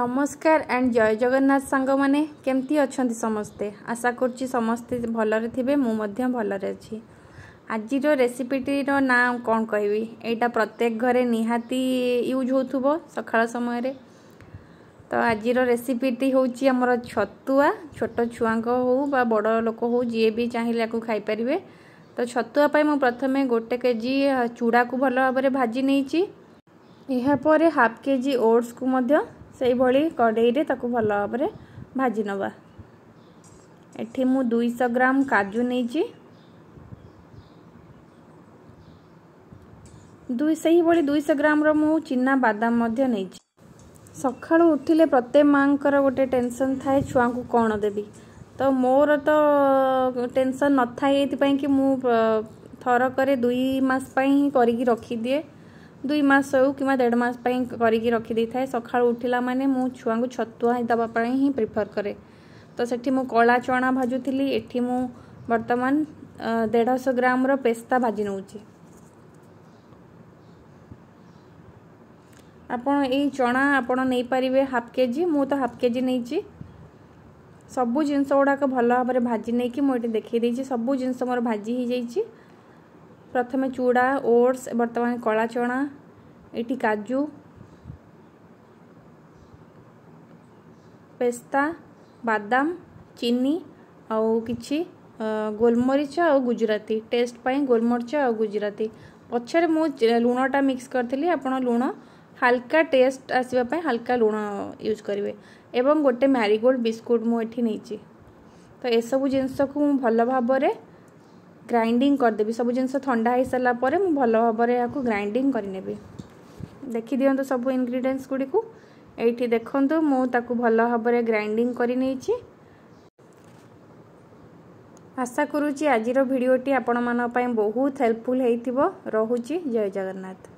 नमस्कार एंड जय जगन्नाथ सांग माने केमती अछंती समस्ते आशा करछि समस्ते भलरे थिबे मु मध्य भलरे अछि। आज रेसिपीटी रो नाम कौन कहबी एटा प्रत्येक घरे निहाती यूज होथुबो सकाळ समय रे। तो आज रेसिपीटी होची हमर छतुआ छोट छुआंक हो बा बड़ लोक हो जे भी चाहिए को खाई परिवे। तो छतुआ पाई मु प्रथमे 1 केजी चूड़ा को भल भाबरे भाजी नेछि। एहा परे हाफ केजी ओट्स को मध्य से भली कड़ाई रे ताकू भल भाबरे भाजी नवा। एठी मु 200 ग्राम काजू नेछि। सही भली 200 ग्राम रो मु चिन्ना बादाम मध्य नेछि। सखाळु उठिले प्रत्येक मांकर गोटे टेंशन थाए छुआ को कोन देबी। तो मोर तो टेंशन न थाए एति पई कि मु थर करे 2 मास पई करिकि रखी दिए। 2 मास हो कि 1.5 मास पई करिकि रखी दै थाए। सखाळु उठिला माने मु छुआ को छतुआ ही दबा पई ही प्रेफर करे। तो सेठी मु कला चना भाजुथिली। एठी मु वर्तमान 150 ग्राम रो पेस्ता भाजी नउची। आपण ए चना आपण नै परिवे हाफ केजी मु तो हाफ केजी नैची। सबु जिंस गुड़ाक भल भाव भाजी नहीं कि मुझे देखी देछि। सबु जिंस मोर भाजी ही जाइछि। प्रथमे चूड़ा ओट्स वर्तमान कला चना एटी काजू पेस्ता बादाम चीनी आउ किछि गोलमरीच आ गुजराती टेस्ट पाई गोलमरीच आ गुजराती पछरे मु लुणटा मिक्स करथिली। आपण लुण हल्का टेस्ट आसीबा पाई हल्का लुण यूज करिवे। एवं गोटे मैरीगोल्ड बिस्कुट मु एठी नैछि। तो ए सब जिंस को मु भल भाव ग्राइंडिंग कर देबी। सब जिंस ठंडा हो सारा पर मु भल भाव याको ग्राइंडिंग कर नेबी। देखि दियंतु सब इंग्रेडिएंट्स गुडी को एठी देखंतु मु ताकू भल भाव ग्राइंडिंग करि नैछि। आशा करूची आजिरो वीडियोटी आपण मन पई बहुत हेल्पफुल हेइथिबो। रहुची जय जगन्नाथ।